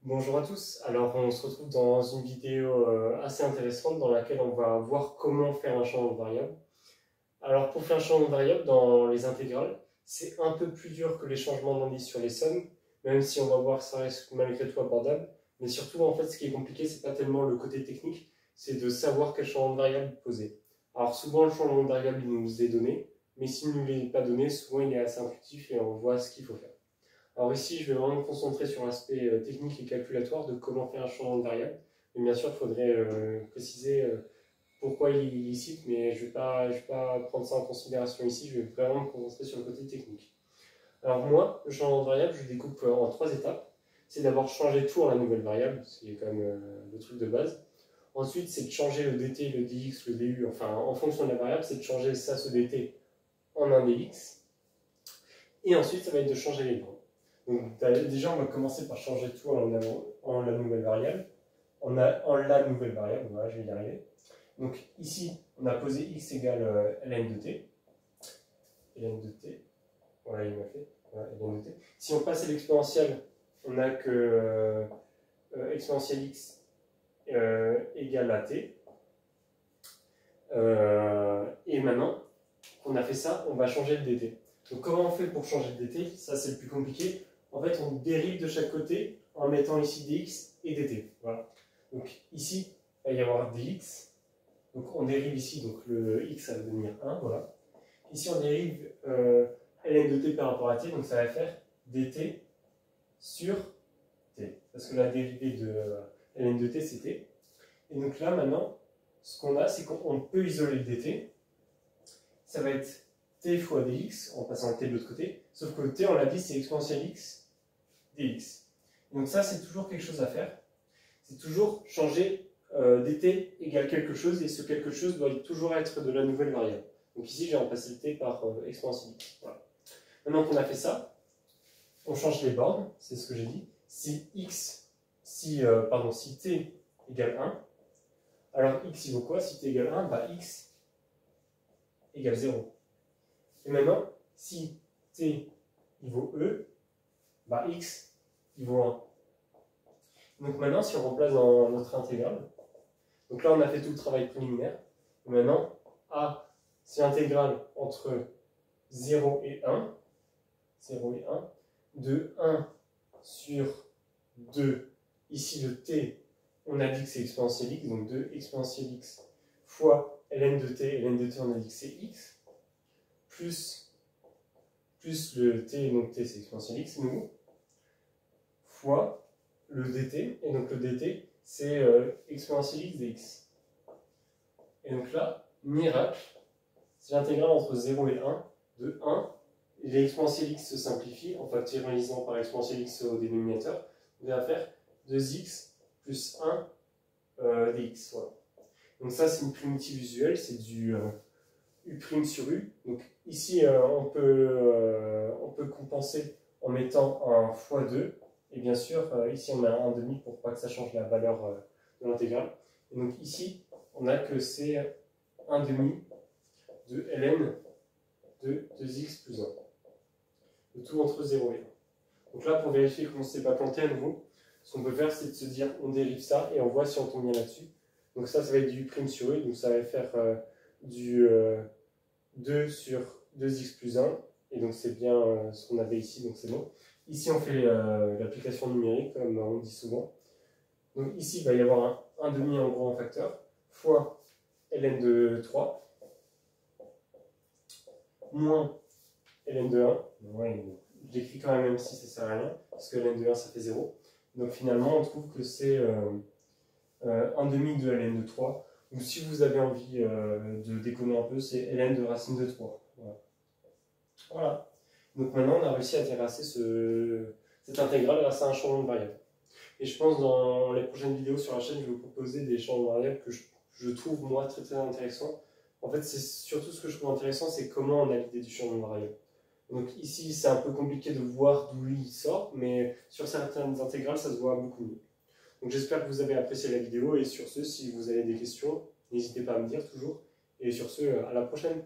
Bonjour à tous, alors on se retrouve dans une vidéo assez intéressante dans laquelle on va voir comment faire un changement de variable. Alors pour faire un changement de variable dans les intégrales, c'est un peu plus dur que les changements d'indice sur les sommes, même si on va voir que ça reste malgré tout abordable. Mais surtout en fait ce qui est compliqué, c'est pas tellement le côté technique, c'est de savoir quel changement de variable poser. Alors souvent le changement de variable il nous est donné, mais s'il ne nous l'est pas donné, souvent il est assez intuitif et on voit ce qu'il faut faire. Alors ici, je vais vraiment me concentrer sur l'aspect technique et calculatoire de comment faire un changement de variable. Mais bien sûr, il faudrait préciser pourquoi il cite, mais je ne vais pas prendre ça en considération ici, je vais vraiment me concentrer sur le côté technique. Alors moi, le changement de variable, je le découpe en trois étapes. C'est d'abord changer tout en la nouvelle variable, ce qui est quand même le truc de base. Ensuite, c'est de changer le dt, le dx, le du, enfin en fonction de la variable, c'est de changer ça, ce dt, en un dx. Et ensuite, ça va être de changer les bornes. Donc déjà, on va commencer par changer tout en la nouvelle variable. En la nouvelle variable, voilà, je vais y arriver. Donc ici, on a posé x égale ln de t. Ln de t, voilà, il m'a fait. Voilà, ln de t. Si on passe à l'exponentielle, on a que exponentielle x égale à t. Et maintenant qu'on a fait ça, on va changer le dt. Donc comment on fait pour changer le dt? Ça, c'est le plus compliqué. En fait, on dérive de chaque côté en mettant ici dx et dt. Voilà. Donc ici, il va y avoir dx. Donc on dérive ici, donc le x ça va devenir 1. Voilà. Ici, on dérive ln de t par rapport à t, donc ça va faire dt sur t. Parce que la dérivée de ln de t, c'est t. Et donc là, maintenant, ce qu'on a, c'est qu'on peut isoler le dt. Ça va être t fois dx, en passant le t de l'autre côté. Sauf que le t, on l'a dit, c'est exponentielle x dx. Donc ça, c'est toujours quelque chose à faire. C'est toujours changer dt égale quelque chose, et ce quelque chose doit toujours être de la nouvelle variable. Donc ici, j'ai remplacé le t par exponentielle x. Voilà. Maintenant qu'on a fait ça, on change les bornes, c'est ce que j'ai dit. Si t égale 1, alors x il vaut quoi? Si t égale 1, bah x égale 0. Et maintenant, si t il vaut e, bah x il vaut 1. Donc maintenant, si on remplace dans notre intégrale, donc là on a fait tout le travail préliminaire. Et maintenant, a, c'est l'intégrale entre 0 et 1, 0 et 1, de 1 sur 2, ici le t, on a dit que c'est exponentielle x, donc 2 exponentielle x fois ln de t on a dit que c'est x, plus le t, donc t c'est exponentielle x, nouveau, fois le dt, et donc le dt c'est exponentielle x dx. Et donc là, miracle, c'est l'intégrale entre 0 et 1, de 1, et l'exponentielle x se simplifie en factorisant par l'exponentielle x au dénominateur, on va faire 2x plus 1 dx. Voilà. Donc ça c'est une primitive usuelle, c'est du u' sur u. Donc ici on peut compenser en mettant un fois 2. Et bien sûr ici on a un demi pour pas que ça change la valeur de l'intégrale. Et donc ici on a que c'est un demi de ln de 2x plus 1. Le tout entre 0 et 1. Donc là pour vérifier qu'on ne s'est pas planté à nouveau, ce qu'on peut faire c'est de se dire on dérive ça et on voit si on tombe bien là-dessus. Donc ça va être du u' sur u, donc ça va faire du 2 sur 2x plus 1, et donc c'est bien ce qu'on avait ici, donc c'est bon. Ici on fait l'application numérique, comme on dit souvent. Donc ici il va y avoir un demi en gros en facteur, fois ln de 3, moins ln de 1. Ouais, je l'écris quand même si ça sert à rien, parce que ln de 1 ça fait 0. Donc finalement on trouve que c'est un demi de ln de 3. Ou si vous avez envie de déconner un peu, c'est ln de racine de 3. Voilà. Voilà. Donc maintenant, on a réussi à terrasser cette intégrale grâce à un changement de variable. Et je pense dans les prochaines vidéos sur la chaîne, je vais vous proposer des changements de variables que je trouve, moi, très très intéressants. En fait, c'est surtout ce que je trouve intéressant, c'est comment on a l'idée du changement de variable. Donc ici, c'est un peu compliqué de voir d'où il sort, mais sur certaines intégrales, ça se voit beaucoup mieux. Donc j'espère que vous avez apprécié la vidéo, et sur ce, si vous avez des questions, n'hésitez pas à me dire toujours. Et sur ce, à la prochaine.